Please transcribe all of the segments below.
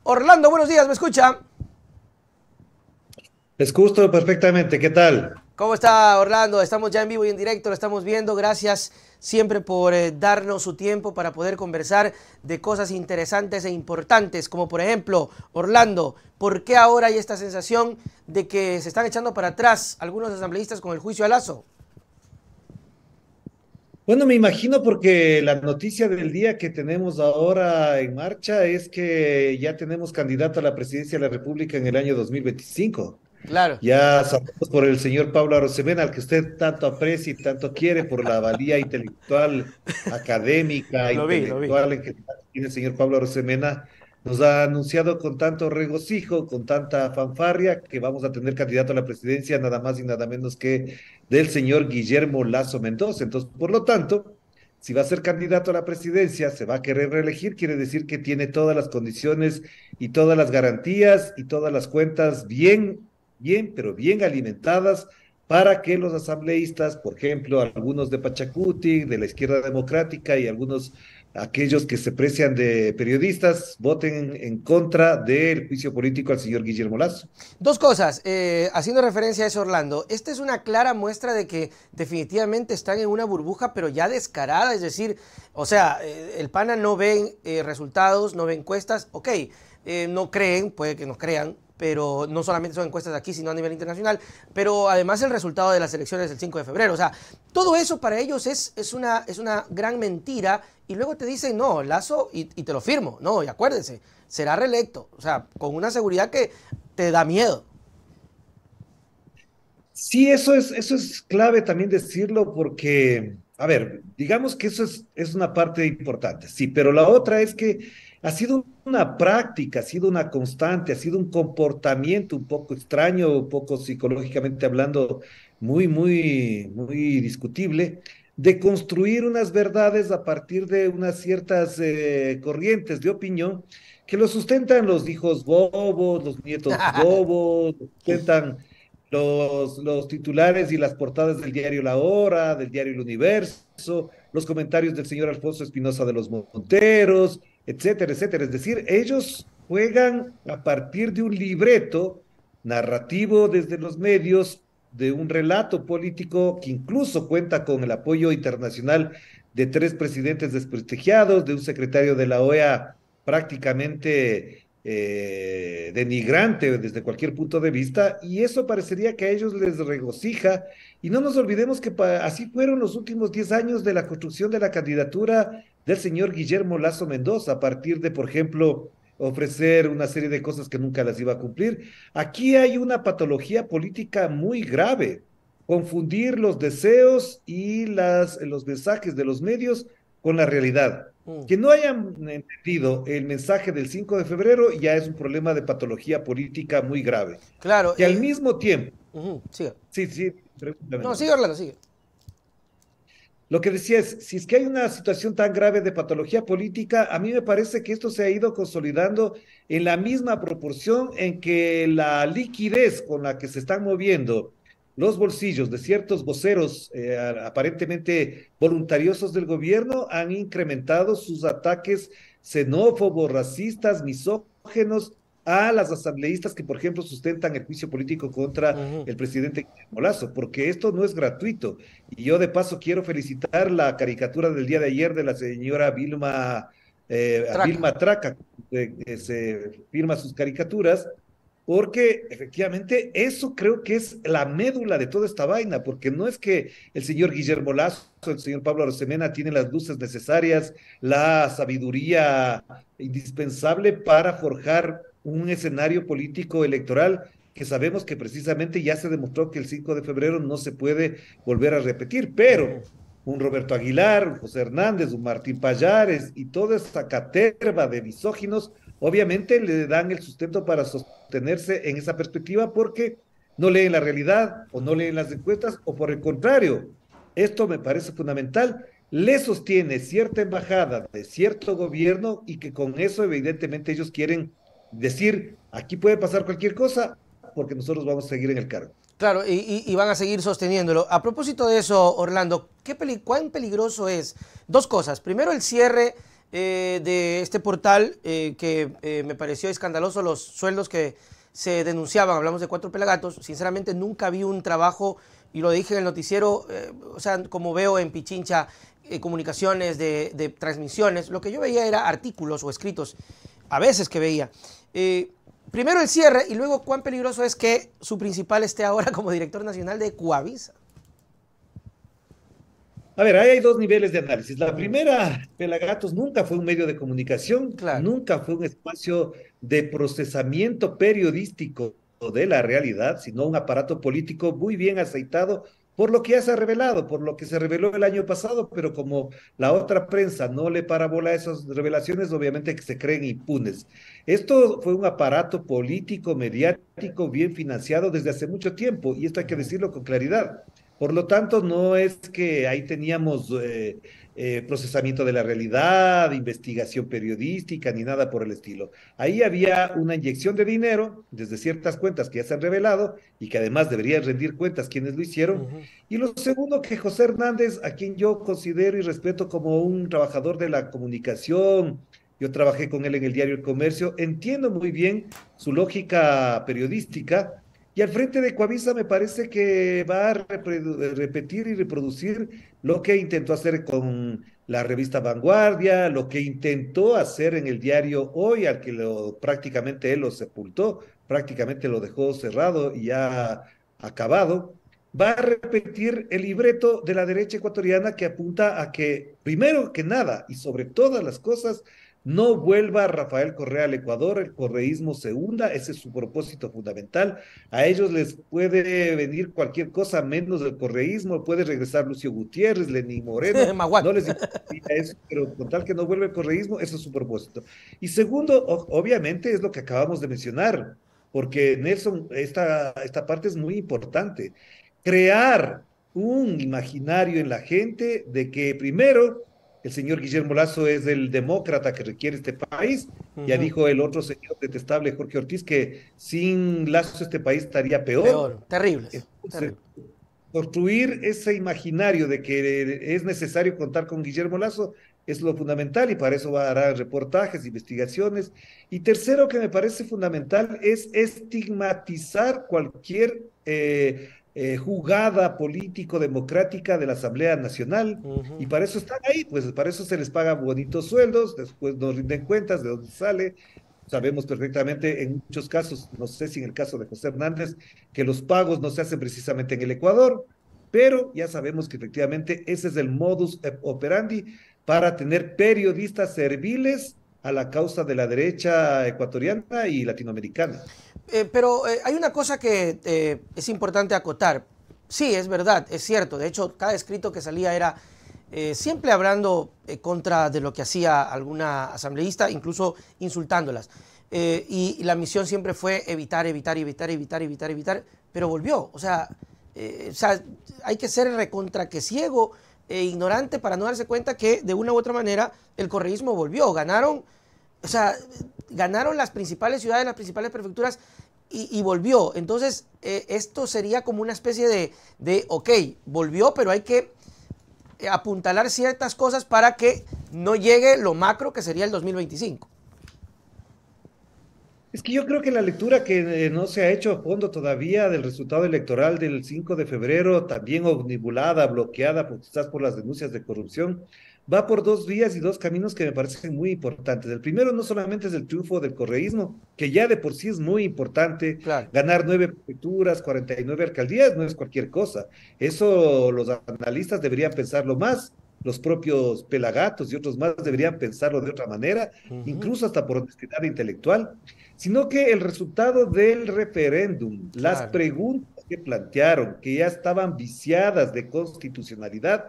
Orlando, buenos días, ¿me escucha? Les escucho perfectamente, ¿qué tal? ¿Cómo está Orlando? Estamos ya en vivo y en directo, lo estamos viendo. Gracias siempre por darnos su tiempo para poder conversar de cosas interesantes e importantes, como por ejemplo, Orlando, ¿por qué ahora hay esta sensación de que se están echando para atrás algunos asambleístas con el juicio a Lazo? Bueno, me imagino porque la noticia del día que tenemos ahora en marcha es que ya tenemos candidato a la presidencia de la República en el año 2025. Claro, Ya sabemos por el señor Pablo Arosemena, al que usted tanto aprecia y tanto quiere por la valía intelectual, académica, lo vi. intelectual en general que tiene el señor Pablo Arosemena, nos ha anunciado con tanto regocijo, con tanta fanfarria, que vamos a tener candidato a la presidencia nada más y nada menos que del señor Guillermo Lasso Mendoza. Entonces, por lo tanto, si va a ser candidato a la presidencia, se va a querer reelegir, quiere decir que tiene todas las condiciones y todas las garantías y todas las cuentas pero bien alimentadas para que los asambleístas, por ejemplo, algunos de Pachacuti, de la izquierda democrática y algunos aquellos que se precian de periodistas, voten en contra del juicio político al señor Guillermo Lasso. Dos cosas, haciendo referencia a eso, Orlando, esta es una clara muestra de que definitivamente están en una burbuja, pero ya descarada, es decir, o sea, el PANA no ven resultados, no ven encuestas, ok, no creen, puede que no crean, pero no solamente son encuestas aquí, sino a nivel internacional, pero además el resultado de las elecciones del 5 de febrero, o sea, todo eso para ellos es una gran mentira y luego te dicen, no, Lazo, y te lo firmo, no, y acuérdense, será reelecto, o sea, con una seguridad que te da miedo. Sí, eso es clave también decirlo porque, a ver, digamos que es una parte importante, sí, pero la otra es que ha sido una práctica, ha sido una constante, ha sido un comportamiento un poco extraño, un poco psicológicamente hablando, muy discutible, de construir unas verdades a partir de unas ciertas corrientes de opinión que lo sustentan los hijos bobos, los nietos bobos, lo sustentan los titulares y las portadas del diario La Hora, del diario El Universo, los comentarios del señor Alfonso Espinosa de los Monteros, etcétera, etcétera. Es decir, ellos juegan a partir de un libreto narrativo desde los medios, de un relato político que incluso cuenta con el apoyo internacional de tres presidentes desprestigiados, de un secretario de la OEA prácticamente denigrante desde cualquier punto de vista, y eso parecería que a ellos les regocija. Y no nos olvidemos que así fueron los últimos 10 años de la construcción de la candidatura del señor Guillermo Lasso Mendoza, a partir de, por ejemplo, ofrecer una serie de cosas que nunca las iba a cumplir. Aquí hay una patología política muy grave, confundir los deseos y los mensajes de los medios con la realidad. Mm, Que no hayan entendido el mensaje del 5 de febrero ya es un problema de patología política muy grave. claro, Que al mismo tiempo, sigue. sí, sí, pregúntame No, sigue nomás. Orlando, sigue. Lo que decía es, si es que hay una situación tan grave de patología política, a mí me parece que esto se ha ido consolidando en la misma proporción en que la liquidez con la que se están moviendo los bolsillos de ciertos voceros aparentemente voluntariosos del gobierno han incrementado sus ataques xenófobos, racistas, misógenos a las asambleístas que, por ejemplo, sustentan el juicio político contra Ujú. el presidente Guillermo Lasso, porque esto no es gratuito. Y yo de paso quiero felicitar la caricatura del día de ayer de la señora Traca. Vilma Traca, que se firma sus caricaturas, porque efectivamente eso creo que es la médula de toda esta vaina, porque no es que el señor Guillermo Lazo, el señor Pablo Arosemena tienen las luces necesarias, la sabiduría indispensable para forjar un escenario político electoral que sabemos que precisamente ya se demostró que el 5 de febrero no se puede volver a repetir, Ujú. pero un Roberto Aguilar, un José Hernández, un Martín Payares y toda esta caterva de misóginos, obviamente le dan el sustento para sostenerse en esa perspectiva porque no leen la realidad o no leen las encuestas o por el contrario, esto me parece fundamental, le sostiene cierta embajada de cierto gobierno y que con eso evidentemente ellos quieren decir, aquí puede pasar cualquier cosa porque nosotros vamos a seguir en el cargo. Claro, y van a seguir sosteniéndolo. A propósito de eso, Orlando, ¿cuán peligroso es? Dos cosas. Primero, el cierre. de este portal que me pareció escandaloso los sueldos que se denunciaban. Hablamos de 4 pelagatos. Sinceramente nunca vi un trabajo, y lo dije en el noticiero, o sea, como veo en Pichincha, comunicaciones de transmisiones, lo que yo veía era artículos o escritos, a veces que veía. Primero el cierre y luego cuán peligroso es que su principal esté ahora como director nacional de Coavisa. A ver, ahí hay dos niveles de análisis. La primera, Pelagatos nunca fue un medio de comunicación, Claro. nunca fue un espacio de procesamiento periodístico de la realidad, sino un aparato político muy bien aceitado por lo que ya se ha revelado, por lo que se reveló el año pasado, pero como la otra prensa no le para bola a esas revelaciones, obviamente que se creen impunes. Esto fue un aparato político, mediático, bien financiado desde hace mucho tiempo, y esto hay que decirlo con claridad. Por lo tanto, no es que ahí teníamos procesamiento de la realidad, investigación periodística, ni nada por el estilo. Ahí había una inyección de dinero desde ciertas cuentas que ya se han revelado y que además deberían rendir cuentas quienes lo hicieron. Y lo segundo, que José Hernández, a quien yo considero y respeto como un trabajador de la comunicación, yo trabajé con él en el diario El Comercio, entiendo muy bien su lógica periodística y al frente de Coavisa me parece que va a repetir y reproducir lo que intentó hacer con la revista Vanguardia, lo que intentó hacer en el diario Hoy, al que prácticamente él lo sepultó, prácticamente lo dejó cerrado y ya acabado. Va a repetir el libreto de la derecha ecuatoriana que apunta a que, primero que nada y sobre todas las cosas, no vuelva Rafael Correa al Ecuador, el correísmo se hunda, ese es su propósito fundamental. A ellos les puede venir cualquier cosa menos del correísmo, puede regresar Lucio Gutiérrez, Lenín Moreno, Maguac. no les importa eso, pero con tal que no vuelva el correísmo, eso es su propósito. Y segundo, obviamente es lo que acabamos de mencionar, porque Nelson, esta parte es muy importante. Crear un imaginario en la gente de que primero el señor Guillermo Lazo es el demócrata que requiere este país. Ya dijo el otro señor detestable, Jorge Ortiz, que sin Lazo este país estaría peor. Peor, terribles, Entonces, terrible. construir ese imaginario de que es necesario contar con Guillermo Lazo es lo fundamental y para eso va a dar reportajes, investigaciones. Y tercero, que me parece fundamental, es estigmatizar cualquier jugada político-democrática de la Asamblea Nacional. Y para eso están ahí, pues para eso se les paga bonitos sueldos, después nos rinden cuentas de dónde sale. Sabemos perfectamente en muchos casos, no sé si en el caso de José Hernández, que los pagos no se hacen precisamente en el Ecuador, pero ya sabemos que efectivamente ese es el modus operandi para tener periodistas serviles a la causa de la derecha ecuatoriana y latinoamericana. Pero hay una cosa que es importante acotar. Sí, es verdad, es cierto. De hecho, cada escrito que salía era siempre hablando contra de lo que hacía alguna asambleísta, incluso insultándolas. Y la misión siempre fue evitar, pero volvió. O sea, hay que ser recontra que ciego e ignorante para no darse cuenta que de una u otra manera el correísmo volvió. Ganaron, o sea, ganaron las principales ciudades, las principales prefecturas y volvió. Entonces, esto sería como una especie ok, volvió, pero hay que apuntalar ciertas cosas para que no llegue lo macro que sería el 2025. Es que yo creo que la lectura que no se ha hecho a fondo todavía del resultado electoral del 5 de febrero, también omnibulada, bloqueada quizás por las denuncias de corrupción, va por dos vías y dos caminos que me parecen muy importantes. El primero no solamente es el triunfo del correísmo, que ya de por sí es muy importante, Claro. ganar 9 prefecturas, 49 alcaldías, no es cualquier cosa. Eso los analistas deberían pensarlo más. Los propios Pelagatos y otros más deberían pensarlo de otra manera, incluso hasta por honestidad intelectual, sino que el resultado del referéndum, las Claro. preguntas que plantearon, que ya estaban viciadas de constitucionalidad,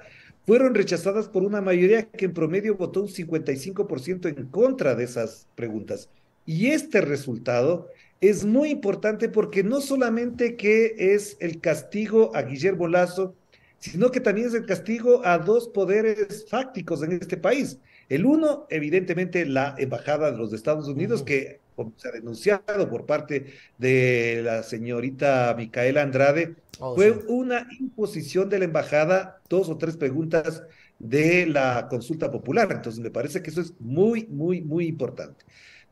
fueron rechazadas por una mayoría que en promedio votó un 55% en contra de esas preguntas. Y este resultado es muy importante porque no solamente que es el castigo a Guillermo Lazo, sino que también es el castigo a dos poderes fácticos en este país. El uno, evidentemente, la Embajada de los Estados Unidos, que como se ha denunciado por parte de la señorita Micaela Andrade, Oh, fue sí. una imposición de la embajada, dos o tres preguntas de la consulta popular. Entonces, me parece que eso es muy, muy, muy importante.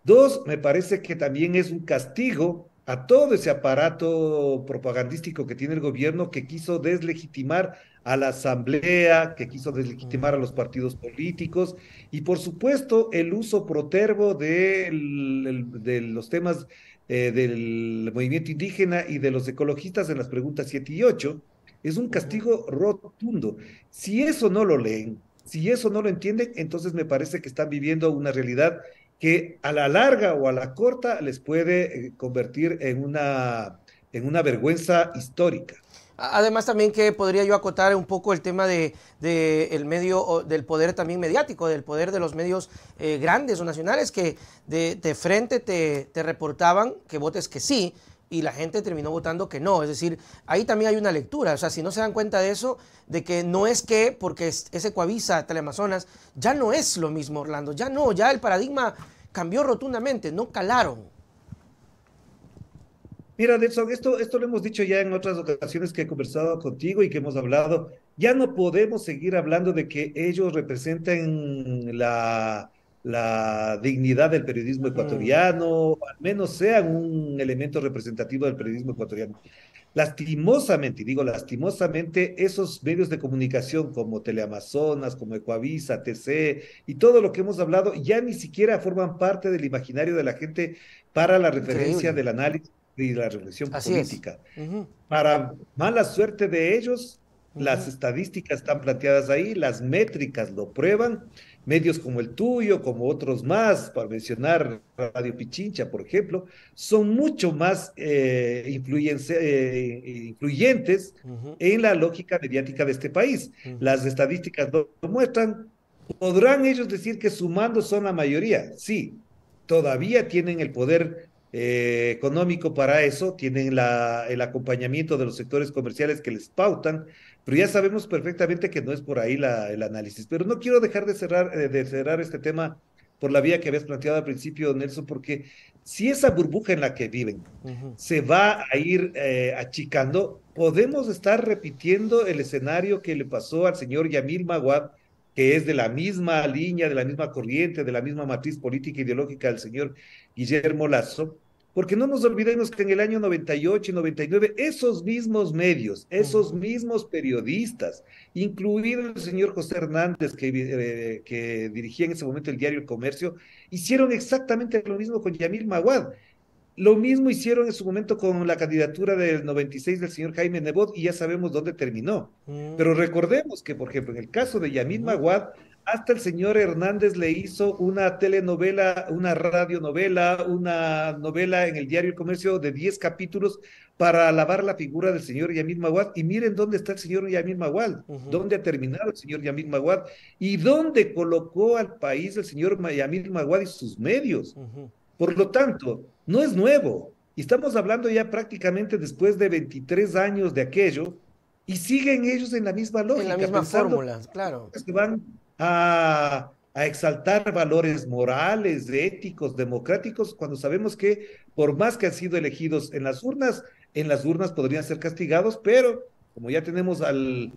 Dos, me parece que también es un castigo a todo ese aparato propagandístico que tiene el gobierno que quiso deslegitimar a la asamblea, que quiso deslegitimar a los partidos políticos y por supuesto el uso protervo de los temas del movimiento indígena y de los ecologistas en las preguntas 7 y 8 es un castigo rotundo. Si eso no lo leen, si eso no lo entienden, entonces me parece que están viviendo una realidad que a la larga o a la corta les puede convertir en una vergüenza histórica. Además también que podría yo acotar un poco el tema de el medio, del poder también mediático, del poder de los medios grandes o nacionales que de frente te reportaban que votes que sí y la gente terminó votando que no. Es decir, ahí también hay una lectura. O sea, si no se dan cuenta de eso, de que no es que porque es Ecuavisa, Teleamazonas, ya no es lo mismo, Orlando. Ya no, ya el paradigma cambió rotundamente, no calaron. Mira, Nelson, esto lo hemos dicho ya en otras ocasiones que he conversado contigo y que hemos hablado. Ya no podemos seguir hablando de que ellos representen la dignidad del periodismo ecuatoriano, al menos sean un elemento representativo del periodismo ecuatoriano. Lastimosamente, y digo lastimosamente, esos medios de comunicación como Teleamazonas, como Ecuavisa, TC y todo lo que hemos hablado ya ni siquiera forman parte del imaginario de la gente para la referencia Increíble. del análisis y la reflexión Así es. política. Ujú, Para mala suerte de ellos, las ujú. estadísticas están planteadas ahí, las métricas lo prueban, medios como el tuyo, como otros más, para mencionar Radio Pichincha, por ejemplo, son mucho más influyentes Ujú, en la lógica mediática de este país. ujú. Las estadísticas lo muestran. ¿Podrán ellos decir que sumando son la mayoría? Sí, todavía tienen el poder económico para eso, tienen el acompañamiento de los sectores comerciales que les pautan, pero ya sabemos perfectamente que no es por ahí el análisis. Pero no quiero dejar de cerrar este tema por la vía que habías planteado al principio, Nelson, porque si esa burbuja en la que viven Ujú. se va a ir achicando, podemos estar repitiendo el escenario que le pasó al señor Yamil Maguad, que es de la misma línea, de la misma corriente, de la misma matriz política e ideológica del señor Guillermo Lazo, porque no nos olvidemos que en el año 98 y 99, esos mismos medios, esos Ujú. mismos periodistas, incluido el señor José Hernández, que dirigía en ese momento el diario El Comercio, hicieron exactamente lo mismo con Yamil Maguad. Lo mismo hicieron en su momento con la candidatura del 96 del señor Jaime Nebot y ya sabemos dónde terminó. Pero recordemos que, por ejemplo, en el caso de Yamil Ujú. Maguad, hasta el señor Hernández le hizo una telenovela, una radionovela, una novela en el diario El Comercio de 10 capítulos para alabar la figura del señor Yamil Maguad. Y miren dónde está el señor Yamil Maguad, Ujú. dónde ha terminado el señor Yamil Maguad y dónde colocó al país el señor Yamil Maguad y sus medios. Ujú. Por lo tanto, no es nuevo. Y estamos hablando ya prácticamente después de 23 años de aquello y siguen ellos en la misma En la lógica, misma pensando fórmula, claro. que van a exaltar valores morales, éticos, democráticos, cuando sabemos que por más que han sido elegidos en las urnas podrían ser castigados, pero como ya tenemos al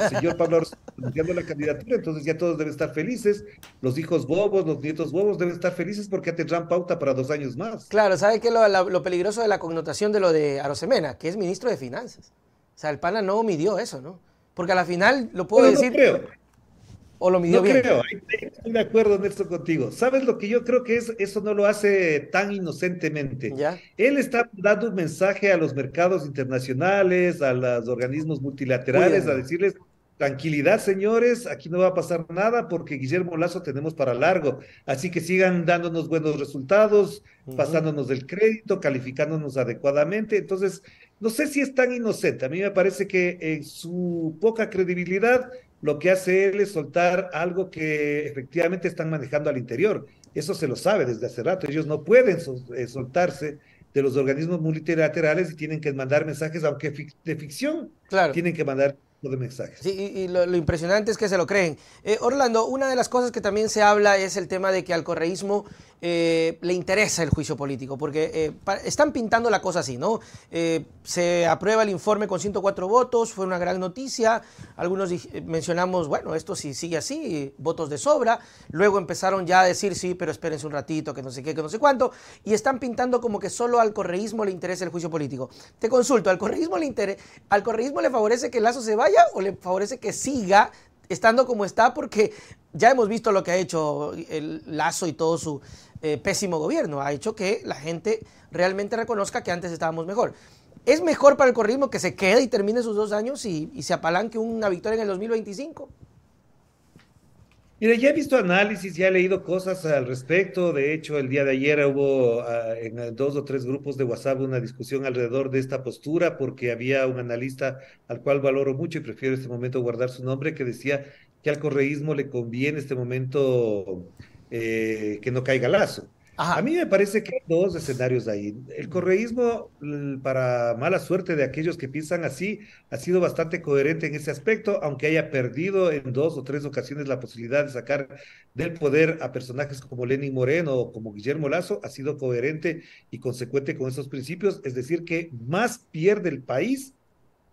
señor Pablo Arce anunciando la candidatura, entonces ya todos deben estar felices, los hijos bobos, los nietos bobos deben estar felices porque ya tendrán pauta para 2 años más. Claro, ¿sabe qué es lo peligroso de la connotación de lo de Arosemena? Que es ministro de Finanzas. O sea, el pana no midió eso, ¿no? Porque a la final lo puedo Bueno, no decir, creo. o lo midió No bien. creo, ahí estoy de acuerdo, Néstor, contigo. ¿Sabes lo que yo creo que es? Eso no lo hace tan inocentemente. ¿Ya? Él está dando un mensaje a los mercados internacionales, a los organismos multilaterales, a Cuídenlo. decirles, tranquilidad, señores, aquí no va a pasar nada porque Guillermo Lazo tenemos para largo. Así que sigan dándonos buenos resultados, Ujú. pasándonos del crédito, calificándonos adecuadamente. Entonces, no sé si es tan inocente. A mí me parece que en su poca credibilidad lo que hace él es soltar algo que efectivamente están manejando al interior. Eso se lo sabe desde hace rato. Ellos no pueden soltarse de los organismos multilaterales y tienen que mandar mensajes, aunque de ficción, Claro. tienen que mandar de mensajes. Sí, y lo impresionante es que se lo creen. Orlando, una de las cosas que también se habla es el tema de que al correísmo le interesa el juicio político, porque están pintando la cosa así, ¿no? Se aprueba el informe con 104 votos, fue una gran noticia, algunos mencionamos, bueno, esto si sigue así, votos de sobra, luego empezaron ya a decir, sí, pero espérense un ratito, que no sé qué, que no sé cuánto, y están pintando como que solo al correísmo le interesa el juicio político. Te consulto, ¿al correísmo le favorece que Lasso se vaya o le favorece que siga estando como está? Porque ya hemos visto lo que ha hecho el Lasso y todo su pésimo gobierno. Ha hecho que la gente realmente reconozca que antes estábamos mejor. ¿Es mejor para el correísmo que se quede y termine sus 2 años y se apalanque una victoria en el 2025? Mira, ya he visto análisis, ya he leído cosas al respecto. De hecho, el día de ayer hubo en 2 o 3 grupos de WhatsApp una discusión alrededor de esta postura, porque había un analista al cual valoro mucho y prefiero en este momento guardar su nombre, que decía que al correísmo le conviene en este momento que no caiga Lazo. A Ajá. mí me parece que hay 2 escenarios ahí. El correísmo, para mala suerte de aquellos que piensan así, ha sido bastante coherente en ese aspecto, aunque haya perdido en 2 o 3 ocasiones la posibilidad de sacar del poder a personajes como Lenín Moreno o como Guillermo Lasso. Ha sido coherente y consecuente con esos principios, es decir, que más pierde el país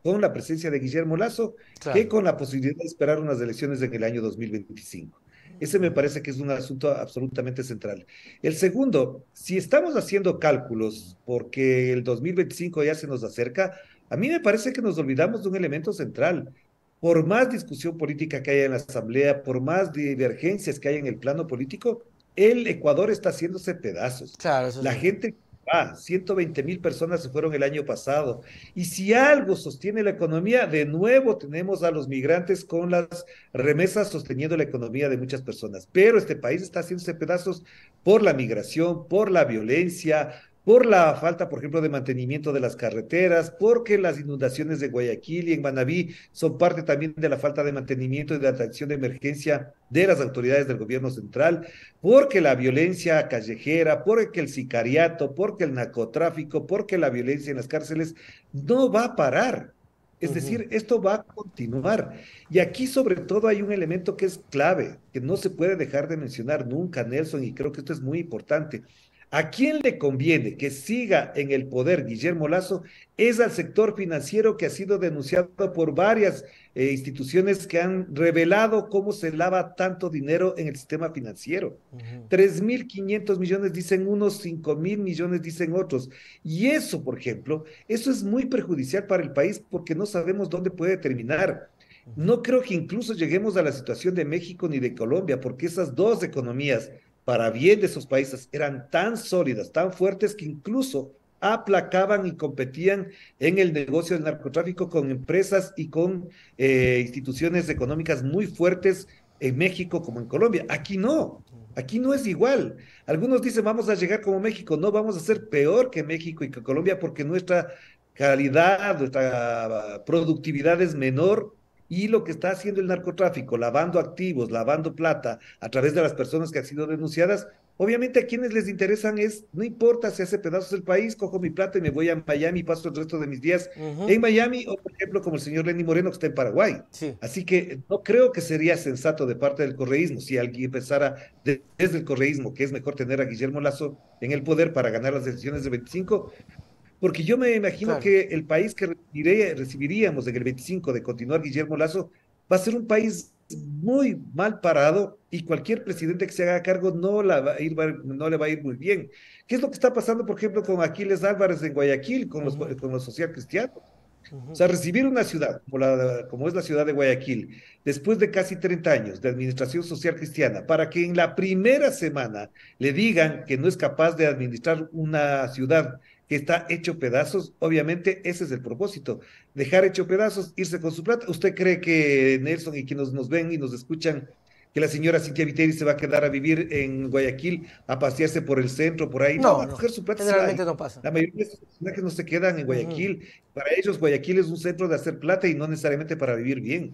con la presencia de Guillermo Lasso que Claro. con la posibilidad de esperar unas elecciones en el año 2025. Ese me parece que es un asunto absolutamente central. El segundo, si estamos haciendo cálculos porque el 2025 ya se nos acerca, a mí me parece que nos olvidamos de un elemento central. Por más discusión política que haya en la Asamblea, por más divergencias que haya en el plano político, el Ecuador está haciéndose pedazos. Claro, eso La sí. gente 120.000 personas se fueron el año pasado. Y si algo sostiene la economía, de nuevo tenemos a los migrantes con las remesas sosteniendo la economía de muchas personas. Pero este país está haciéndose pedazos por la migración, por la violencia, por la falta, por ejemplo, de mantenimiento de las carreteras, porque las inundaciones de Guayaquil y en Manabí son parte también de la falta de mantenimiento y de atención de emergencia de las autoridades del gobierno central, porque la violencia callejera, porque el sicariato, porque el narcotráfico, porque la violencia en las cárceles no va a parar. Es Ujú. decir, esto va a continuar. Y aquí sobre todo hay un elemento que es clave, que no se puede dejar de mencionar nunca, Nelson, y creo que esto es muy importante. ¿A quién le conviene que siga en el poder Guillermo Lasso? Es al sector financiero, que ha sido denunciado por varias instituciones que han revelado cómo se lava tanto dinero en el sistema financiero. Ujú. 3.500 millones dicen unos, 5.000 millones dicen otros. Y eso, por ejemplo, eso es muy perjudicial para el país porque no sabemos dónde puede terminar. No creo que incluso lleguemos a la situación de México ni de Colombia, porque esas 2 economías, para bien de esos países, eran tan sólidas, tan fuertes, que incluso aplacaban y competían en el negocio del narcotráfico con empresas y con instituciones económicas muy fuertes en México como en Colombia. Aquí no es igual. Algunos dicen vamos a llegar como México, no, vamos a ser peor que México y que Colombia porque nuestra calidad, nuestra productividad es menor, y lo que está haciendo el narcotráfico, lavando activos, lavando plata a través de las personas que han sido denunciadas, obviamente a quienes les interesan es, no importa si hace pedazos el país, cojo mi plata y me voy a Miami y paso el resto de mis días Ujú. en Miami, o por ejemplo como el señor Lenín Moreno que está en Paraguay. Sí. Así que no creo que sería sensato de parte del correísmo si alguien pensara desde el correísmo que es mejor tener a Guillermo Lasso en el poder para ganar las elecciones del 25, porque yo me imagino Claro. que el país que recibiríamos en el 25 de continuar Guillermo Lasso va a ser un país muy mal parado, y cualquier presidente que se haga cargo no le va a ir muy bien. ¿Qué es lo que está pasando, por ejemplo, con Aquiles Álvarez en Guayaquil, Ujú. con los social cristianos? O Ujú. sea, recibir una ciudad como es la ciudad de Guayaquil, después de casi 30 años de administración social cristiana, para que en la primera semana le digan que no es capaz de administrar una ciudad que está hecho pedazos, obviamente ese es el propósito, dejar hecho pedazos, irse con su plata. ¿Usted cree que Nelson y quienes nos ven y nos escuchan, que la señora Cintia Viteri se va a quedar a vivir en Guayaquil, a pasearse por el centro, por ahí? No, va No, a no. coger su plata y se va. Generalmente no pasa. La mayoría de estos personajes no se quedan en Ujú. Guayaquil. Para ellos, Guayaquil es un centro de hacer plata y no necesariamente para vivir bien.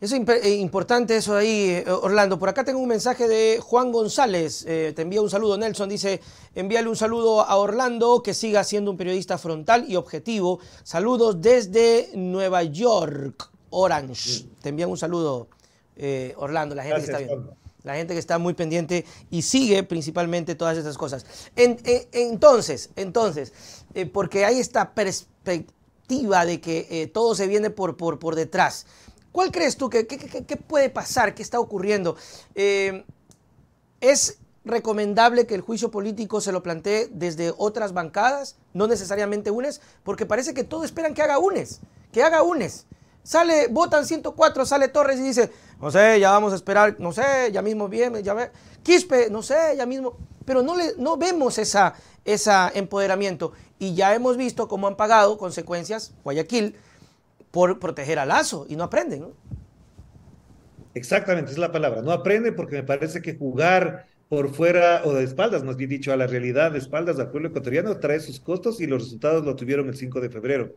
Eso es importante eso ahí, Orlando. Por acá tengo un mensaje de Juan González. Te envía un saludo, Nelson. Dice, envíale un saludo a Orlando, que siga siendo un periodista frontal y objetivo. Saludos desde Nueva York, Orange. Mm. Te envía un saludo, Orlando, la gente que está Gracias, viendo. Juan. la gente que está muy pendiente y sigue principalmente todas estas cosas. Entonces, porque hay esta perspectiva de que todo se viene por detrás. ¿Cuál crees tú que puede pasar? ¿Qué está ocurriendo? ¿Es recomendable que el juicio político se lo plantee desde otras bancadas, no necesariamente UNES? Porque parece que todos esperan que haga UNES, votan 104, sale Torres y dice, no sé, ya vamos a esperar, no sé, ya mismo viene, ya ve, Quispe, no sé, ya mismo, pero no vemos ese empoderamiento y ya hemos visto cómo han pagado consecuencias Guayaquil por proteger a Lazo y no aprenden, ¿no? Exactamente, es la palabra. No aprende porque me parece que jugar por fuera o de espaldas, más bien dicho, a la realidad, de espaldas al pueblo ecuatoriano, trae sus costos y los resultados lo tuvieron el 5 de febrero.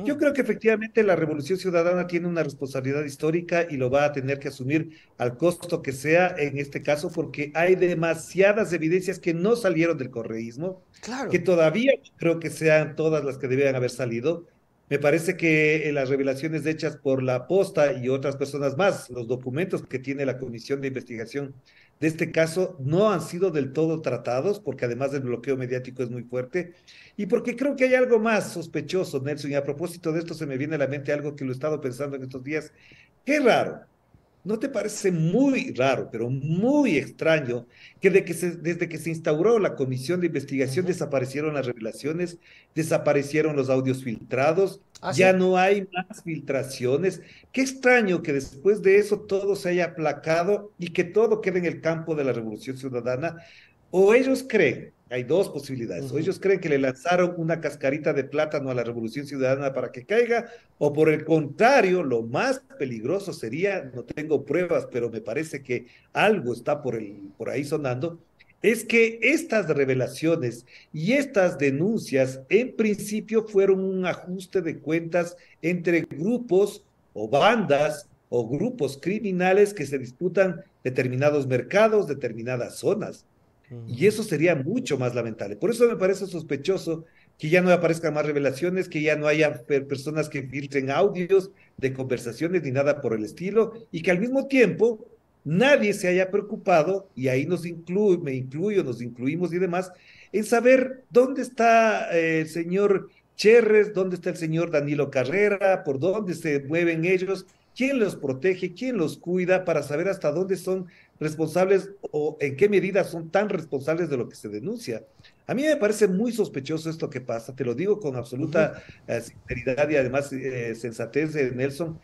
Yo creo que efectivamente la Revolución Ciudadana tiene una responsabilidad histórica y lo va a tener que asumir al costo que sea en este caso, porque hay demasiadas evidencias que no salieron del correísmo, que Claro. todavía creo que sean todas las que debían haber salido. Me parece que las revelaciones hechas por la Posta y otras personas más, los documentos que tiene la Comisión de Investigación de este caso, no han sido del todo tratados, porque además del bloqueo mediático es muy fuerte, y porque creo que hay algo más sospechoso, Nelson, y a propósito de esto se me viene a la mente algo que lo he estado pensando en estos días. Qué raro. ¿No te parece muy raro, pero muy extraño, que, desde que se instauró la comisión de investigación desaparecieron las revelaciones, desaparecieron los audios filtrados, ¿Ah, ya sí? no hay más filtraciones? Qué extraño que después de eso todo se haya aplacado y que todo quede en el campo de la Revolución Ciudadana. O ellos creen, hay dos posibilidades, o ellos creen que le lanzaron una cascarita de plátano a la Revolución Ciudadana para que caiga, o por el contrario, lo más peligroso sería, no tengo pruebas, pero me parece que algo está por ahí sonando, es que estas revelaciones y estas denuncias en principio fueron un ajuste de cuentas entre grupos o bandas o grupos criminales que se disputan determinados mercados, determinadas zonas. Y eso sería mucho más lamentable. Por eso me parece sospechoso que ya no aparezcan más revelaciones, que ya no haya personas que filtren audios de conversaciones ni nada por el estilo, y que al mismo tiempo nadie se haya preocupado, y ahí me incluyo, nos incluimos y demás, en saber dónde está el señor Cherres, dónde está el señor Danilo Carrera, por dónde se mueven ellos, quién los protege, quién los cuida, para saber hasta dónde son responsables o en qué medida son tan responsables de lo que se denuncia. A mí me parece muy sospechoso esto que pasa, te lo digo con absoluta sinceridad y además sensatez, Nelson.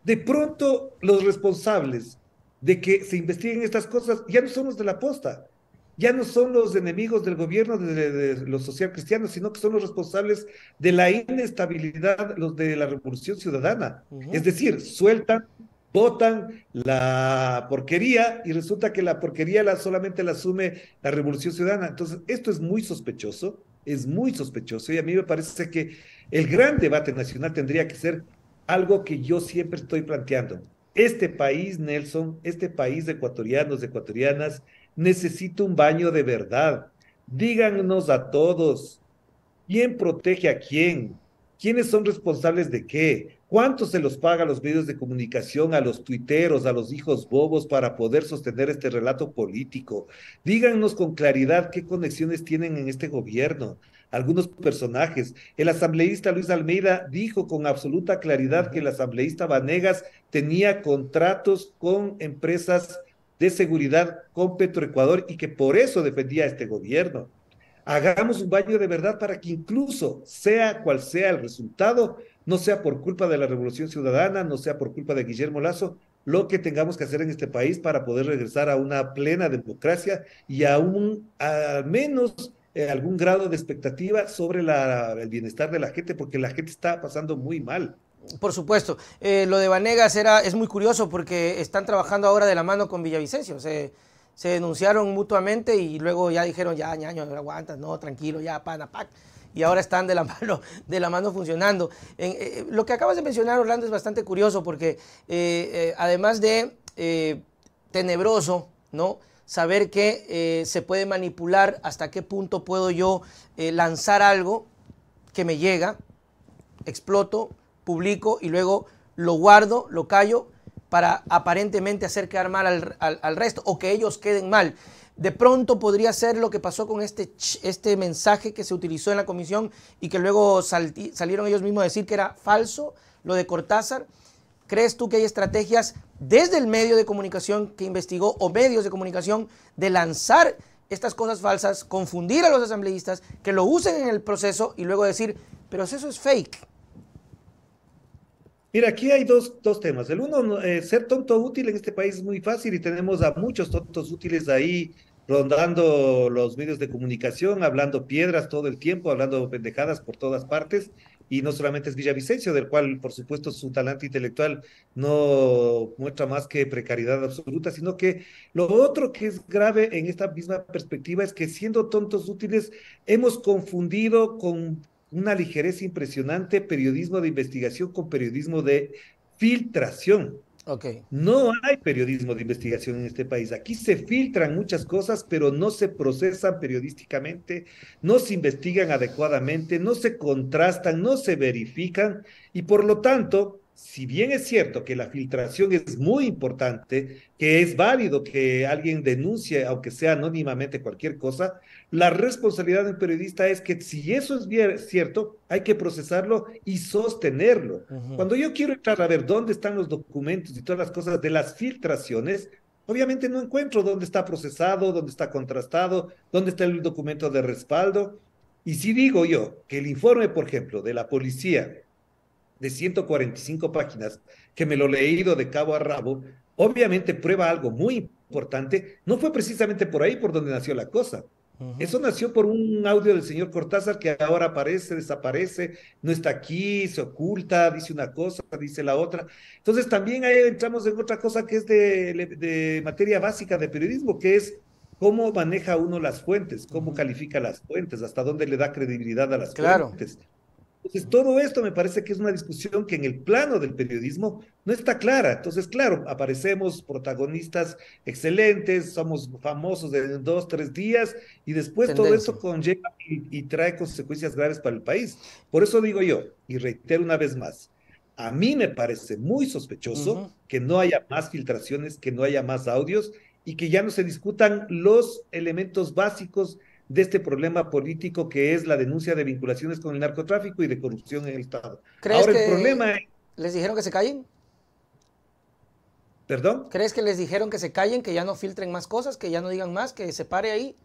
De pronto, los responsables de que se investiguen estas cosas ya no son los de la posta, ya no son los enemigos del gobierno de los socialcristianos, sino que son los responsables de la inestabilidad, los de la Revolución Ciudadana. Es decir, sueltan, votan la porquería y resulta que la porquería solamente la asume la Revolución Ciudadana. Entonces, esto es muy sospechoso y a mí me parece que el gran debate nacional tendría que ser algo que yo siempre estoy planteando. Este país, Nelson, este país de ecuatorianos, de ecuatorianas, necesita un baño de verdad. Díganos a todos, ¿quién protege a quién? ¿Quiénes son responsables de qué? ¿Cuánto se los paga a los medios de comunicación, a los tuiteros, a los hijos bobos para poder sostener este relato político? Díganos con claridad qué conexiones tienen en este gobierno algunos personajes. El asambleísta Luis Almeida dijo con absoluta claridad que el asambleísta Vanegas tenía contratos con empresas de seguridad con Petroecuador y que por eso defendía a este gobierno. Hagamos un baño de verdad para que incluso sea cual sea el resultado, no sea por culpa de la Revolución Ciudadana, no sea por culpa de Guillermo Lazo, lo que tengamos que hacer en este país para poder regresar a una plena democracia y a al menos algún grado de expectativa sobre el bienestar de la gente, porque la gente está pasando muy mal. Por supuesto. Lo de Vanegas es muy curioso porque están trabajando ahora de la mano con Villavicencio. Se denunciaron mutuamente y luego ya dijeron, ya, ñaño, aguantas, no, tranquilo, ya, pana, pac. Y ahora están de la mano funcionando. Lo que acabas de mencionar, Orlando, es bastante curioso porque además de tenebroso, ¿no? Saber que se puede manipular, hasta qué punto puedo yo lanzar algo que me llega, exploto, publico y luego lo guardo, lo callo, para aparentemente hacer quedar mal al resto o que ellos queden mal. De pronto podría ser lo que pasó con este mensaje que se utilizó en la comisión y que luego salieron ellos mismos a decir que era falso, lo de Cortázar. ¿Crees tú que hay estrategias desde el medio de comunicación que investigó o medios de comunicación de lanzar estas cosas falsas, confundir a los asambleístas, que lo usen en el proceso y luego decir, pero eso es fake? Mira, aquí hay dos temas. El uno, ser tonto útil en este país es muy fácil y tenemos a muchos tontos útiles ahí rondando los medios de comunicación, hablando piedras todo el tiempo, hablando pendejadas por todas partes. Y no solamente es Villavicencio, del cual, por supuesto, su talante intelectual no muestra más que precariedad absoluta, sino que lo otro que es grave en esta misma perspectiva es que siendo tontos útiles hemos confundido con una ligereza impresionante periodismo de investigación con periodismo de filtración. Ok. No hay periodismo de investigación en este país. Aquí se filtran muchas cosas, pero no se procesan periodísticamente, no se investigan adecuadamente, no se contrastan, no se verifican y por lo tanto, si bien es cierto que la filtración es muy importante, que es válido que alguien denuncie, aunque sea anónimamente cualquier cosa, la responsabilidad del periodista es que si eso es bien cierto, hay que procesarlo y sostenerlo. Ujú. Cuando yo quiero entrar a ver dónde están los documentos y todas las cosas de las filtraciones, obviamente no encuentro dónde está procesado, dónde está contrastado, dónde está el documento de respaldo. Y si digo yo que el informe, por ejemplo, de la policía de 145 páginas, que me lo he leído de cabo a rabo, obviamente prueba algo muy importante, no fue precisamente por ahí por donde nació la cosa. Ujú. Eso nació por un audio del señor Cortázar que ahora aparece, desaparece, no está aquí, se oculta, dice una cosa, dice la otra. Entonces también ahí entramos en otra cosa que es de materia básica de periodismo, que es cómo maneja uno las fuentes, cómo Ujú. califica las fuentes, hasta dónde le da credibilidad a las Claro. fuentes. Entonces, todo esto me parece que es una discusión que en el plano del periodismo no está clara. Entonces, claro, aparecemos protagonistas excelentes, somos famosos de 2, 3 días y después todo Tendencia. esto conlleva y trae consecuencias graves para el país. Por eso digo yo, y reitero una vez más, a mí me parece muy Ujú. sospechoso que no haya más filtraciones, que no haya más audios y que ya no se discutan los elementos básicos de este problema político que es la denuncia de vinculaciones con el narcotráfico y de corrupción en el Estado. ¿Crees Ahora el que problema, les dijeron que se callen? perdón, ¿Crees que les dijeron que se callen, que ya no filtren más cosas, que ya no digan más, que se pare ahí?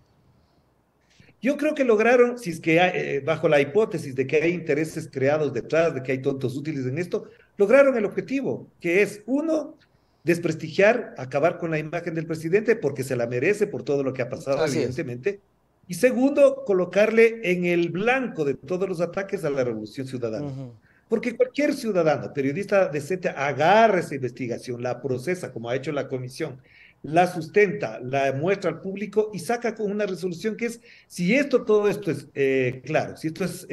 yo creo que lograron, si es que hay, bajo la hipótesis de que hay intereses creados detrás, de que hay tontos útiles en esto, lograron el objetivo, que es uno, desprestigiar, acabar con la imagen del presidente porque se la merece por todo lo que ha pasado, Así es. evidentemente. Y segundo, colocarle en el blanco de todos los ataques a la Revolución Ciudadana. Ujú. Porque cualquier ciudadano, periodista decente, agarra esa investigación, la procesa, como ha hecho la comisión, la sustenta, la muestra al público y saca con una resolución que es, si esto, todo esto es claro, si esto es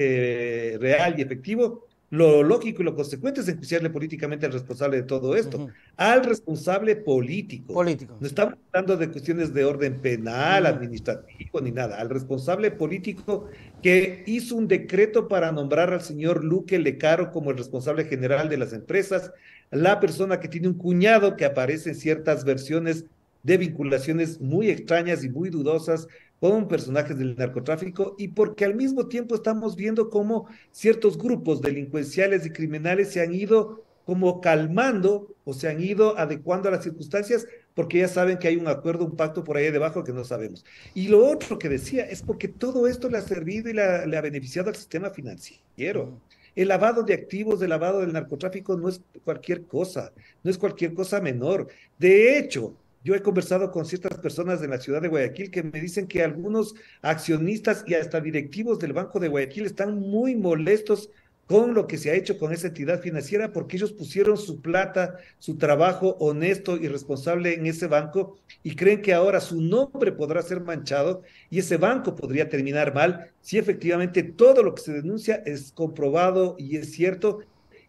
real y efectivo, lo lógico y lo consecuente es enjuiciarle políticamente al responsable de todo esto, Ujú. al responsable político. Político. No estamos hablando de cuestiones de orden penal, Ujú. administrativo, ni nada. Al responsable político que hizo un decreto para nombrar al señor Luque Lecaro como el responsable general de las empresas, la persona que tiene un cuñado que aparece en ciertas versiones de vinculaciones muy extrañas y muy dudosas con personajes del narcotráfico y porque al mismo tiempo estamos viendo cómo ciertos grupos delincuenciales y criminales se han ido como calmando o se han ido adecuando a las circunstancias porque ya saben que hay un acuerdo, un pacto por ahí debajo que no sabemos. Y lo otro que decía es porque todo esto le ha servido y le ha beneficiado al sistema financiero. Ujú. El lavado de activos, el lavado del narcotráfico no es cualquier cosa, no es cualquier cosa menor. De hecho, yo he conversado con ciertas personas de la ciudad de Guayaquil que me dicen que algunos accionistas y hasta directivos del Banco de Guayaquil están muy molestos con lo que se ha hecho con esa entidad financiera porque ellos pusieron su plata, su trabajo honesto y responsable en ese banco y creen que ahora su nombre podrá ser manchado y ese banco podría terminar mal si efectivamente todo lo que se denuncia es comprobado y es cierto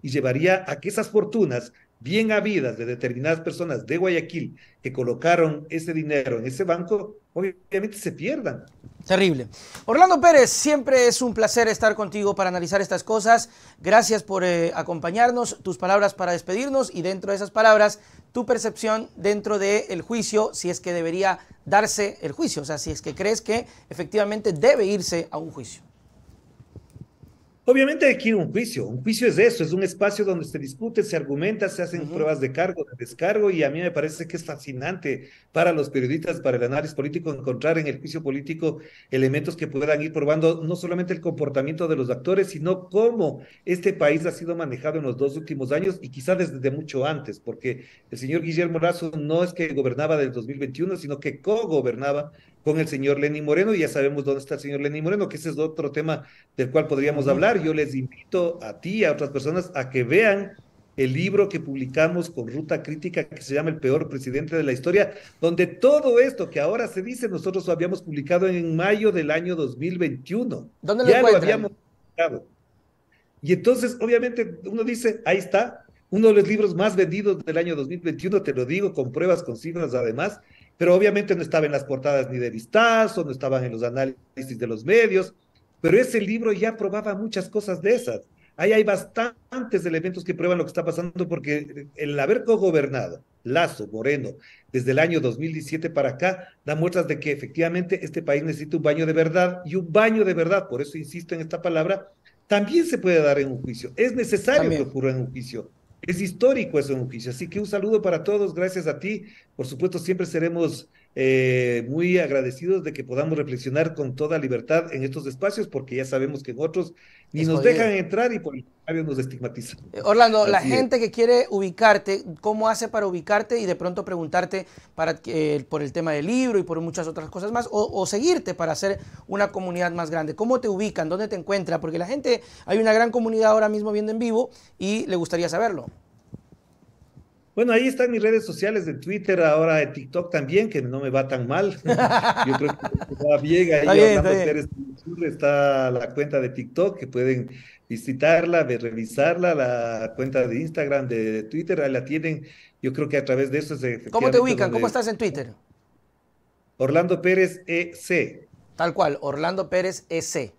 y llevaría a que esas fortunas bien habidas de determinadas personas de Guayaquil que colocaron ese dinero en ese banco obviamente se pierdan. Terrible. Orlando Pérez, siempre es un placer estar contigo para analizar estas cosas. Gracias por acompañarnos, tus palabras para despedirnos y dentro de esas palabras, tu percepción dentro del juicio, si es que debería darse el juicio, o sea, si es que crees que efectivamente debe irse a un juicio. Obviamente hay que ir a un juicio. Un juicio es eso, es un espacio donde se discute, se argumenta, se hacen pruebas de cargo, de descargo, y a mí me parece que es fascinante para los periodistas, para el análisis político, encontrar en el juicio político elementos que puedan ir probando no solamente el comportamiento de los actores, sino cómo este país ha sido manejado en los 2 últimos años y quizá desde mucho antes, porque el señor Guillermo Lasso no es que gobernaba del 2021, sino que co-gobernaba con el señor Lenín Moreno, y ya sabemos dónde está el señor Lenín Moreno, que ese es otro tema del cual podríamos hablar. Yo les invito a ti y a otras personas a que vean el libro que publicamos con Ruta Crítica, que se llama El peor presidente de la historia, donde todo esto que ahora se dice, nosotros lo habíamos publicado en mayo del año 2021. ¿Dónde lo Ya lo encuentran? habíamos publicado. Y entonces, obviamente, uno dice, ahí está, uno de los libros más vendidos del año 2021, te lo digo, con pruebas, con cifras además, pero obviamente no estaba en las portadas ni de Vistazo, no estaban en los análisis de los medios, pero ese libro ya probaba muchas cosas de esas. Ahí hay bastantes elementos que prueban lo que está pasando, porque el haber cogobernado Lasso, Moreno, desde el año 2017 para acá, da muestras de que efectivamente este país necesita un baño de verdad, y un baño de verdad, por eso insisto en esta palabra, también se puede dar en un juicio. Es necesario que También. ocurra en un juicio. Es histórico eso en un juicio. Así que un saludo para todos, gracias a ti. Por supuesto, siempre seremos muy agradecidos de que podamos reflexionar con toda libertad en estos espacios, porque ya sabemos que en otros ni Es nos dejan jodido. entrar y por el contrario nos estigmatizan. Orlando, la Así es. gente que quiere ubicarte, ¿cómo hace para ubicarte y de pronto preguntarte por el tema del libro y por muchas otras cosas más? O seguirte para hacer una comunidad más grande. ¿Cómo te ubican? ¿Dónde te encuentran? Porque la gente, hay una gran comunidad ahora mismo viendo en vivo y le gustaría saberlo. Bueno, ahí están mis redes sociales de Twitter, ahora de TikTok también, que no me va tan mal. Yo creo que va bien. Está Ahí bien, está Orlando bien. Pérez Sur está la cuenta de TikTok, que pueden visitarla, revisarla, la cuenta de Instagram, de Twitter, ahí la tienen. Yo creo que a través de eso es ¿Cómo te efectivamente ubican? ¿Cómo donde estás en Twitter? Orlando Pérez EC, Tal cual, Orlando Pérez EC.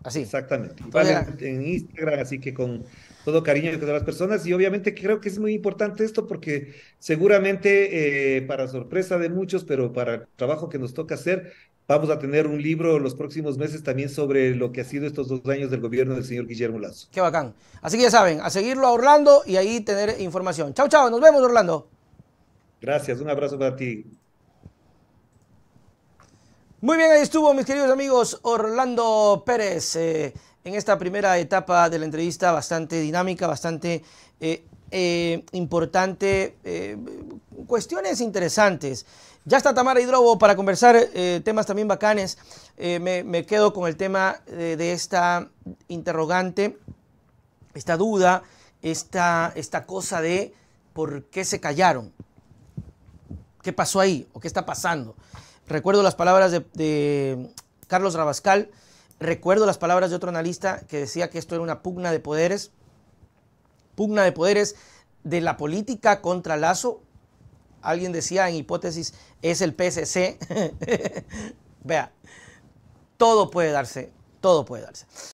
Así. exactamente. Igual Entonces, en Instagram, así que con todo cariño con las personas. Y obviamente creo que es muy importante esto, porque seguramente para sorpresa de muchos, pero para el trabajo que nos toca hacer, vamos a tener un libro los próximos meses también sobre lo que ha sido estos 2 años del gobierno del señor Guillermo Lasso. qué bacán. Así que ya saben, a seguirlo a Orlando y ahí tener información. Chao, chao, nos vemos, Orlando. Gracias, un abrazo para ti. Muy bien, ahí estuvo, mis queridos amigos, Orlando Pérez, en esta primera etapa de la entrevista, bastante dinámica, bastante importante, cuestiones interesantes. Ya está Tamara Hidrobo para conversar temas también bacanes. Me quedo con el tema de esta interrogante, esta duda, esta cosa de por qué se callaron, qué pasó ahí o qué está pasando. Recuerdo las palabras de Carlos Rabascal, recuerdo las palabras de otro analista que decía que esto era una pugna de poderes de la política contra Lasso. Alguien decía en hipótesis, es el PSC. Vea, todo puede darse, todo puede darse.